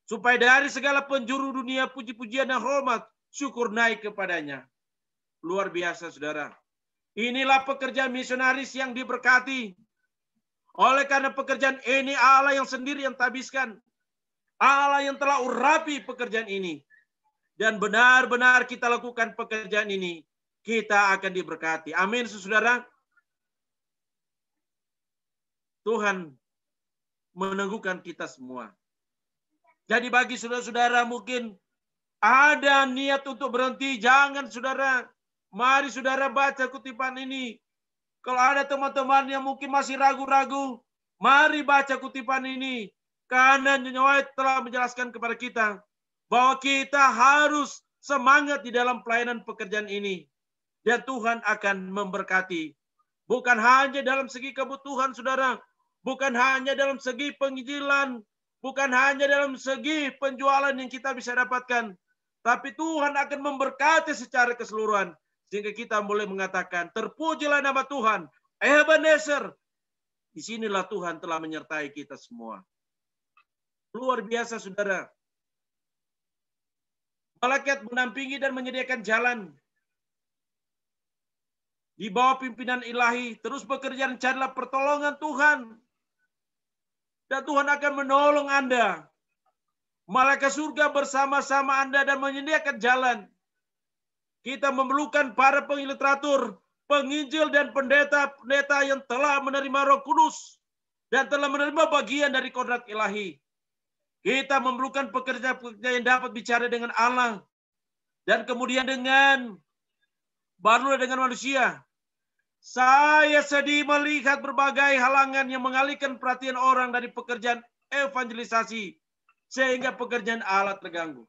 [SPEAKER 5] Supaya dari segala penjuru dunia puji-pujian dan hormat, syukur naik kepadanya. Luar biasa, saudara. Inilah pekerjaan misionaris yang diberkati. Oleh karena pekerjaan ini Allah yang sendiri yang tabiskan. Allah yang telah urapi pekerjaan ini. Dan benar-benar kita lakukan pekerjaan ini, kita akan diberkati. Amin, saudara. Tuhan meneguhkan kita semua. Jadi bagi saudara-saudara mungkin ada niat untuk berhenti, jangan saudara. Mari saudara baca kutipan ini. Kalau ada teman-teman yang mungkin masih ragu-ragu, mari baca kutipan ini. Karena Nyonya White telah menjelaskan kepada kita bahwa kita harus semangat di dalam pelayanan pekerjaan ini. Dan Tuhan akan memberkati. Bukan hanya dalam segi kebutuhan saudara. Bukan hanya dalam segi penginjilan. Bukan hanya dalam segi penjualan yang kita bisa dapatkan. Tapi Tuhan akan memberkati secara keseluruhan. Sehingga kita boleh mengatakan, terpujilah nama Tuhan. Ebenezer. Disinilah Tuhan telah menyertai kita semua. Luar biasa saudara. Malaikat mendampingi dan menyediakan jalan. Di bawah pimpinan ilahi. Terus bekerja dan carilah pertolongan Tuhan. Dan Tuhan akan menolong Anda. Malaikat surga bersama-sama Anda dan menyediakan jalan. Kita memerlukan para pengliteratur, penginjil dan pendeta-pendeta yang telah menerima Roh Kudus dan telah menerima bagian dari kodrat ilahi. Kita memerlukan pekerja-pekerja yang dapat bicara dengan Allah dan kemudian baru dengan manusia. Saya sedih melihat berbagai halangan yang mengalihkan perhatian orang dari pekerjaan evangelisasi sehingga pekerjaan Allah terganggu.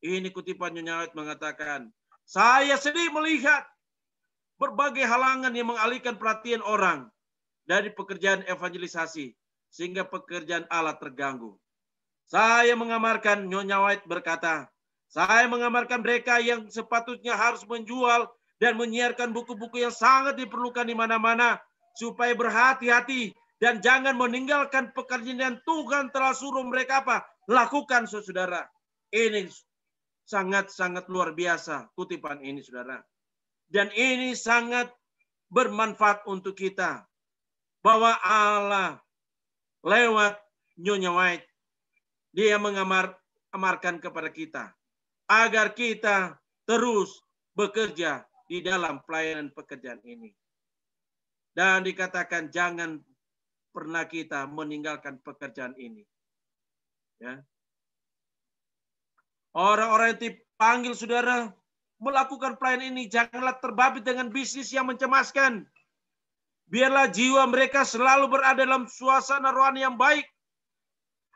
[SPEAKER 5] Ini kutipan Nyonya White mengatakan, saya sedih melihat berbagai halangan yang mengalihkan perhatian orang dari pekerjaan evangelisasi sehingga pekerjaan Allah terganggu. Saya mengamarkan, Nyonya White berkata, saya mengamarkan mereka yang sepatutnya harus menjual dan menyiarkan buku-buku yang sangat diperlukan di mana-mana supaya berhati-hati dan jangan meninggalkan pekerjaan yang Tuhan telah suruh mereka lakukan, saudara. Ini sangat-sangat luar biasa kutipan ini, saudara. Dan ini sangat bermanfaat untuk kita. Bahwa Allah lewat Nyonya White, Dia mengamarkan kepada kita. Agar kita terus bekerja di dalam pelayanan pekerjaan ini. Dan dikatakan jangan pernah kita meninggalkan pekerjaan ini. Ya. Orang-orang yang dipanggil saudara melakukan pelayanan ini janganlah terbabit dengan bisnis yang mencemaskan. Biarlah jiwa mereka selalu berada dalam suasana rohani yang baik.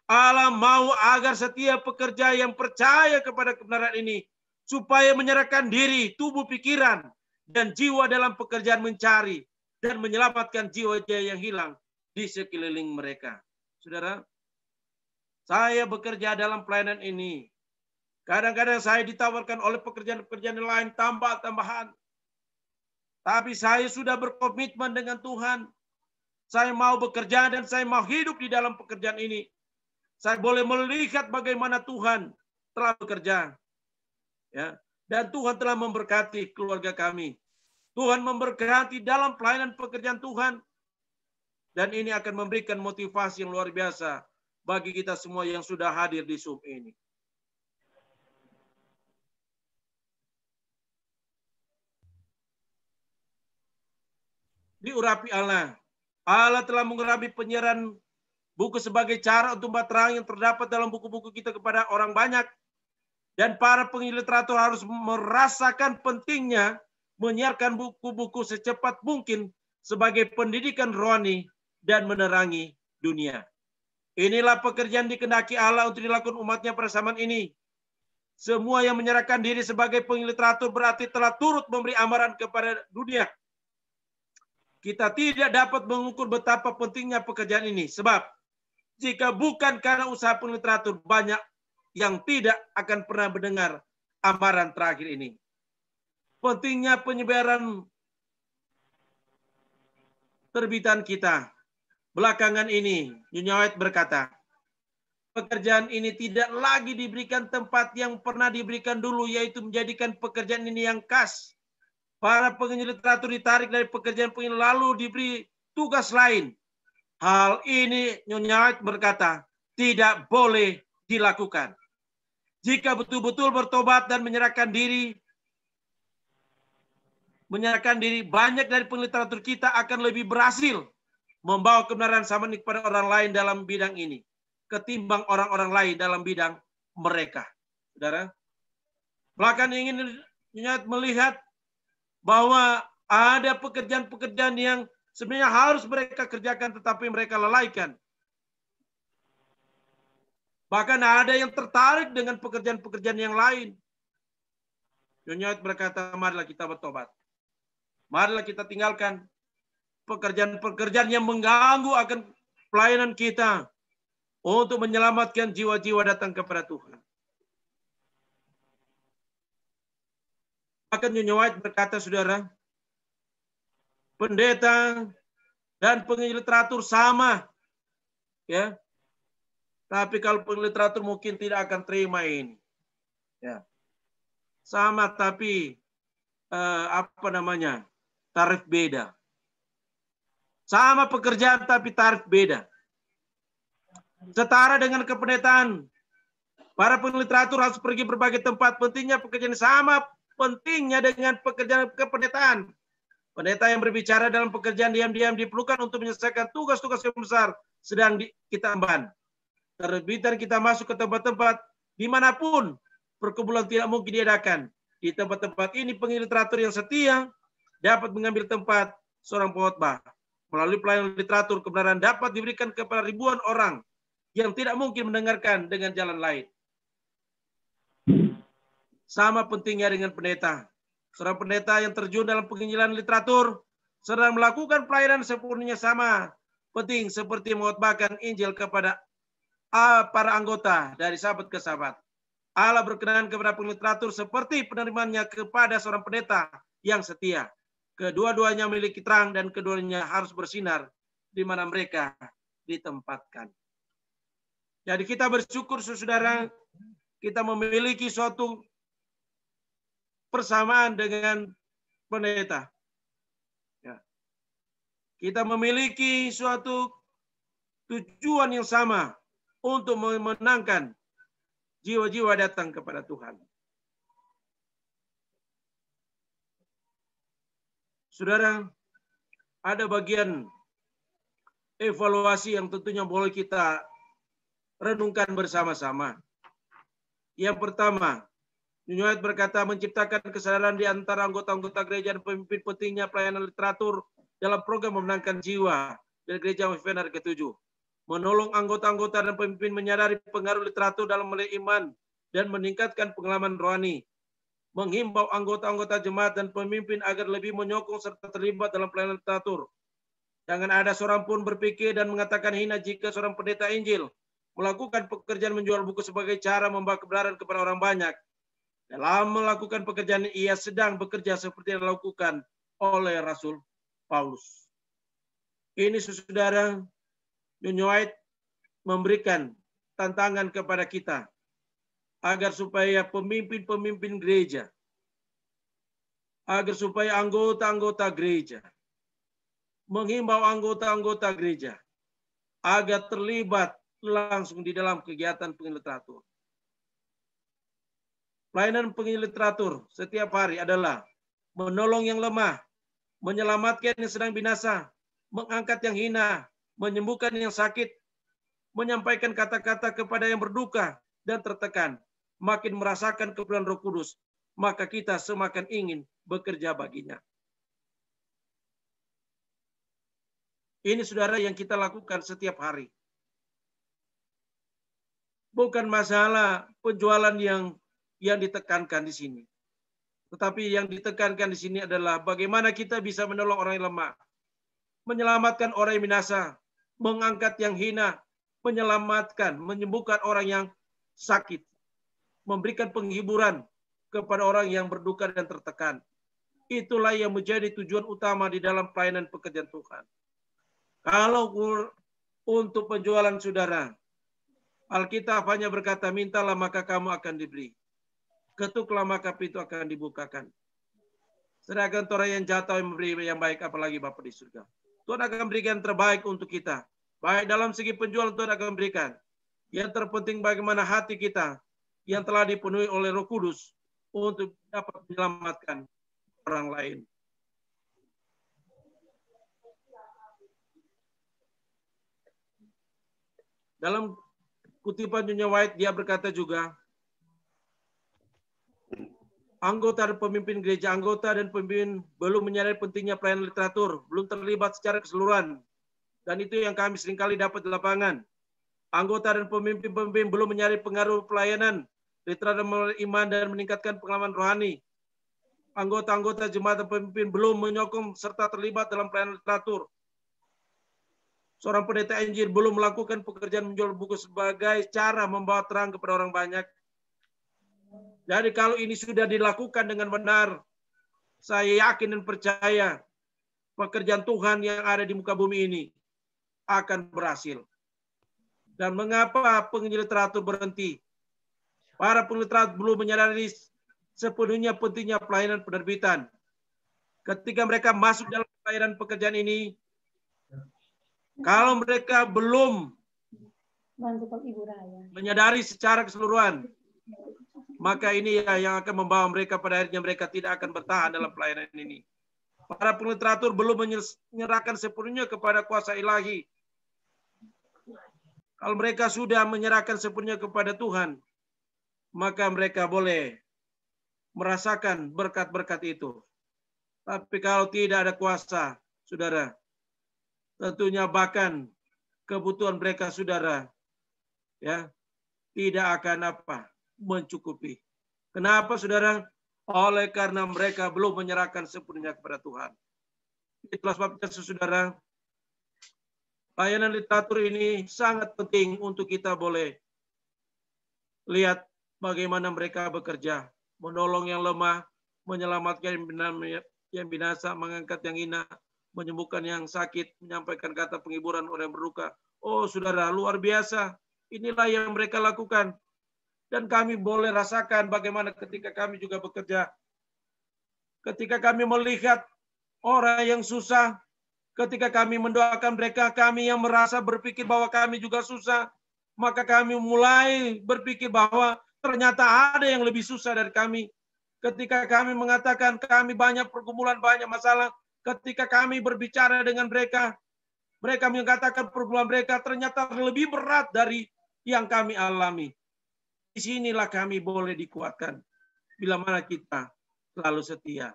[SPEAKER 5] Allah mau agar setiap pekerja yang percaya kepada kebenaran ini supaya menyerahkan diri, tubuh, pikiran, dan jiwa dalam pekerjaan mencari dan menyelamatkan jiwa-jiwa yang hilang di sekeliling mereka. Saudara, Saya bekerja dalam pelayanan ini. Kadang-kadang saya ditawarkan oleh pekerjaan-pekerjaan lain tambahan. Tapi saya sudah berkomitmen dengan Tuhan. Saya mau bekerja dan saya mau hidup di dalam pekerjaan ini. Saya boleh melihat bagaimana Tuhan telah bekerja. Ya, dan Tuhan telah memberkati keluarga kami. Tuhan memberkati dalam pelayanan pekerjaan Tuhan. Dan ini akan memberikan motivasi yang luar biasa bagi kita semua yang sudah hadir di Zoom ini. Diurapi Allah. Allah telah mengurapi penyiaran buku sebagai cara untuk membuat terang yang terdapat dalam buku-buku kita kepada orang banyak. Dan para pengliteratur harus merasakan pentingnya menyiarkan buku-buku secepat mungkin sebagai pendidikan rohani dan menerangi dunia. Inilah pekerjaan dikehendaki Allah untuk dilakukan umatnya pada zaman ini. Semua yang menyerahkan diri sebagai pengliteratur berarti telah turut memberi amaran kepada dunia. Kita tidak dapat mengukur betapa pentingnya pekerjaan ini. Sebab jika bukan karena usaha pengliteratur, banyak yang tidak akan pernah mendengar amaran terakhir ini. Pentingnya penyebaran terbitan kita. Belakangan ini, Nyonya White berkata, pekerjaan ini tidak lagi diberikan tempat yang pernah diberikan dulu, yaitu menjadikan pekerjaan ini yang khas. Para pengliteratur ditarik dari pekerjaan ini lalu diberi tugas lain. Hal ini Nyonya White berkata, tidak boleh dilakukan. Jika betul-betul bertobat dan menyerahkan diri, banyak dari pengliteratur kita akan lebih berhasil membawa kebenaran samani kepada orang lain dalam bidang ini, ketimbang orang-orang lain dalam bidang mereka. Saudara, belakangan ingin melihat bahwa ada pekerjaan-pekerjaan yang sebenarnya harus mereka kerjakan tetapi mereka lalaikan. Bahkan ada yang tertarik dengan pekerjaan-pekerjaan yang lain. Nyonya berkata, marilah kita bertobat. Marilah kita tinggalkan pekerjaan-pekerjaan yang mengganggu akan pelayanan kita untuk menyelamatkan jiwa-jiwa datang kepada Tuhan. Bahkan Nyonya White berkata, saudara, pendeta dan pengliteratur sama, ya. Tapi kalau pengliteratur mungkin tidak akan terima ini, ya. Sama tapi tarif beda. Sama pekerjaan tapi tarif beda. Setara dengan kependetaan, para pengliteratur harus pergi berbagai tempat. Pentingnya pekerjaan sama pentingnya dengan pekerjaan kependetaan. Pendeta yang berbicara dalam pekerjaan diam-diam diperlukan untuk menyelesaikan tugas-tugas yang besar sedang kita emban. Terbitan kita masuk ke tempat-tempat dimanapun perkumpulan tidak mungkin diadakan. Di tempat-tempat ini pengliteratur yang setia dapat mengambil tempat seorang pengkhotbah. Melalui pelayanan literatur, kebenaran dapat diberikan kepada ribuan orang yang tidak mungkin mendengarkan dengan jalan lain. Sama pentingnya dengan pendeta. Seorang pendeta yang terjun dalam penginjilan literatur sedang melakukan pelayanan sempurnanya sama penting seperti mengkhotbahkan Injil kepada para anggota dari sahabat ke sahabat. Allah berkenan kepada pengliteratur seperti penerimaannya kepada seorang pendeta yang setia. Kedua-duanya memiliki terang dan keduanya harus bersinar di mana mereka ditempatkan. Jadi kita bersyukur saudara, kita memiliki suatu persamaan dengan pendeta. Ya. Kita memiliki suatu tujuan yang sama untuk memenangkan jiwa-jiwa datang kepada Tuhan. Saudara, ada bagian evaluasi yang tentunya boleh kita renungkan bersama-sama. Yang pertama, Nyonya White berkata menciptakan kesadaran di antara anggota-anggota gereja dan pemimpin pentingnya pelayanan literatur dalam program memenangkan jiwa dari gereja Missioner ke-7. Menolong anggota-anggota dan pemimpin menyadari pengaruh literatur dalam memelihara iman dan meningkatkan pengalaman rohani. Menghimbau anggota-anggota jemaat dan pemimpin agar lebih menyokong serta terlibat dalam pelayanan literatur. Jangan ada seorang pun berpikir dan mengatakan hina jika seorang pendeta Injil melakukan pekerjaan menjual buku sebagai cara membawa kebenaran kepada orang banyak. Dalam melakukan pekerjaan ia sedang bekerja seperti yang dilakukan oleh Rasul Paulus. Ini saudara, Nyonya White memberikan tantangan kepada kita agar supaya pemimpin-pemimpin gereja, agar supaya anggota-anggota gereja, menghimbau anggota-anggota gereja agar terlibat langsung di dalam kegiatan penginjil-literatur. Pelayanan penginjil-literatur setiap hari adalah menolong yang lemah, menyelamatkan yang sedang binasa, mengangkat yang hina, menyembuhkan yang sakit, menyampaikan kata-kata kepada yang berduka dan tertekan, makin merasakan kebenaran Roh Kudus, maka kita semakin ingin bekerja baginya. Ini saudara yang kita lakukan setiap hari. Bukan masalah penjualan yang ditekankan di sini. Tetapi yang ditekankan di sini adalah bagaimana kita bisa menolong orang yang lemah, menyelamatkan orang yang binasa, mengangkat yang hina, menyelamatkan, menyembuhkan orang yang sakit, memberikan penghiburan kepada orang yang berduka dan tertekan. Itulah yang menjadi tujuan utama di dalam pelayanan pekerjaan Tuhan. Kalau untuk penjualan saudara, Alkitab hanya berkata, mintalah maka kamu akan diberi. Ketuklah maka pintu akan dibukakan. Sedangkan orang yang jatuh yang memberi yang baik, apalagi Bapa di surga. Tuhan akan berikan terbaik untuk kita. Baik dalam segi penjualan Tuhan akan berikan. Yang terpenting bagaimana hati kita yang telah dipenuhi oleh Roh Kudus untuk dapat menyelamatkan orang lain. Dalam kutipan Nyonya White, dia berkata juga, anggota dan pemimpin gereja, anggota dan pemimpin belum menyadari pentingnya pelayanan literatur, belum terlibat secara keseluruhan. Dan itu yang kami seringkali dapat di lapangan. Anggota dan pemimpin-pemimpin belum menyadari pengaruh pelayanan literatur iman dan meningkatkan pengalaman rohani. Anggota-anggota jemaat dan pemimpin belum menyokong serta terlibat dalam pelayanan literatur. Seorang pendeta Injil belum melakukan pekerjaan menjual buku sebagai cara membawa terang kepada orang banyak. Jadi kalau ini sudah dilakukan dengan benar, saya yakin dan percaya pekerjaan Tuhan yang ada di muka bumi ini akan berhasil. Dan mengapa penginjil literatur berhenti? Para penginjil literatur belum menyadari sepenuhnya pentingnya pelayanan penerbitan. Ketika mereka masuk dalam pelayanan pekerjaan ini, kalau mereka belum menyadari secara keseluruhan, maka ini yang akan membawa mereka pada akhirnya mereka tidak akan bertahan dalam pelayanan ini. Para penginjil literatur belum menyerahkan sepenuhnya kepada kuasa ilahi. Kalau mereka sudah menyerahkan sepenuhnya kepada Tuhan, maka mereka boleh merasakan berkat-berkat itu. Tapi kalau tidak ada kuasa, saudara, tentunya bahkan kebutuhan mereka, saudara, ya, tidak akan mencukupi. Kenapa, saudara? Oleh karena mereka belum menyerahkan sepenuhnya kepada Tuhan. Itulah sebabnya, saudara, pelayanan literatur ini sangat penting untuk kita boleh lihat bagaimana mereka bekerja, menolong yang lemah, menyelamatkan yang binasa, mengangkat yang hina, menyembuhkan yang sakit, menyampaikan kata penghiburan orang yang berduka. Oh, saudara, luar biasa. Inilah yang mereka lakukan. Dan kami boleh rasakan bagaimana ketika kami juga bekerja. Ketika kami melihat orang yang susah, ketika kami mendoakan mereka, kami yang merasa berpikir bahwa kami juga susah, maka kami mulai berpikir bahwa ternyata ada yang lebih susah dari kami. Ketika kami mengatakan kami banyak pergumulan, banyak masalah, ketika kami berbicara dengan mereka, mereka mengatakan pergumulan mereka ternyata lebih berat dari yang kami alami. Di sinilah kami boleh dikuatkan. Bila mana kita selalu setia.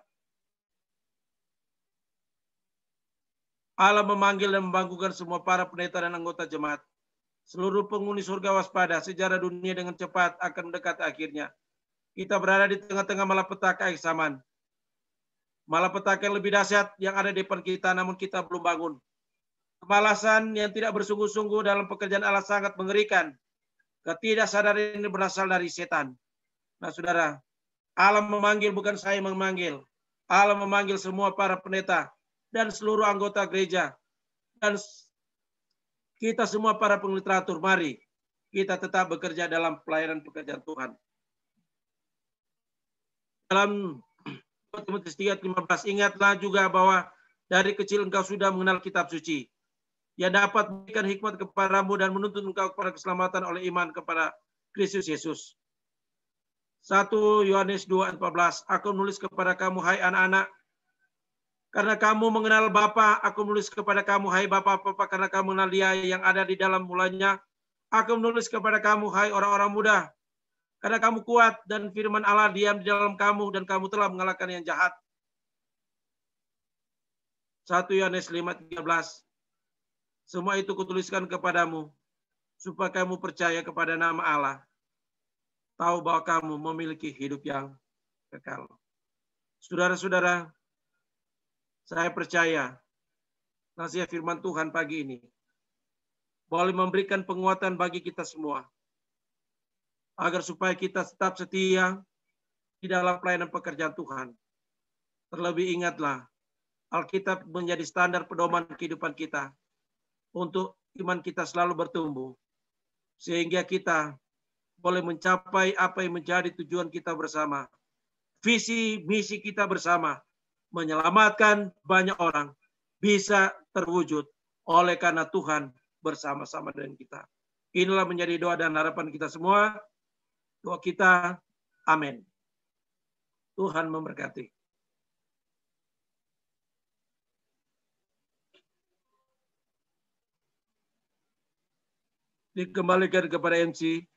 [SPEAKER 5] Allah memanggil dan membangkitkan semua para pendeta dan anggota jemaat. Seluruh penghuni surga waspada, sejarah dunia dengan cepat akan mendekat akhirnya. Kita berada di tengah-tengah malapetaka akhir zaman. Malapetaka yang lebih dahsyat yang ada di depan kita, namun kita belum bangun. Kemalasan yang tidak bersungguh-sungguh dalam pekerjaan Allah sangat mengerikan. Ketidaksadaran ini berasal dari setan. Nah, saudara, Allah memanggil, bukan saya memanggil. Allah memanggil semua para pendeta dan seluruh anggota gereja dan kita semua para pengliteratur. Mari kita tetap bekerja dalam pelayanan pekerjaan Tuhan. Dalam Timotius 3:15, ingatlah juga bahwa dari kecil engkau sudah mengenal kitab suci yang dapat memberikan hikmat kepadamu dan menuntun engkau kepada keselamatan oleh iman kepada Kristus Yesus. 1 Yohanes 2:14, aku menulis kepada kamu hai anak-anak, karena kamu mengenal Bapa, aku menulis kepada kamu hai Bapa-Bapa, karena kamu mengenal Dia yang ada di dalam mulanya. Aku menulis kepada kamu hai orang-orang muda, karena kamu kuat dan firman Allah diam di dalam kamu dan kamu telah mengalahkan yang jahat. 1 Yohanes 5:13, semua itu kutuliskan kepadamu, supaya kamu percaya kepada nama Allah, tahu bahwa kamu memiliki hidup yang kekal. Saudara-saudara, saya percaya nasihat firman Tuhan pagi ini boleh memberikan penguatan bagi kita semua, agar supaya kita tetap setia di dalam pelayanan pekerjaan Tuhan. Terlebih ingatlah, Alkitab menjadi standar pedoman kehidupan kita, untuk iman kita selalu bertumbuh, sehingga kita boleh mencapai apa yang menjadi tujuan kita bersama. Visi misi kita bersama, menyelamatkan banyak orang, bisa terwujud oleh karena Tuhan bersama-sama dengan kita. Inilah menjadi doa dan harapan kita semua. Doa kita, amin. Tuhan memberkati. Dikembalikan kepada MC.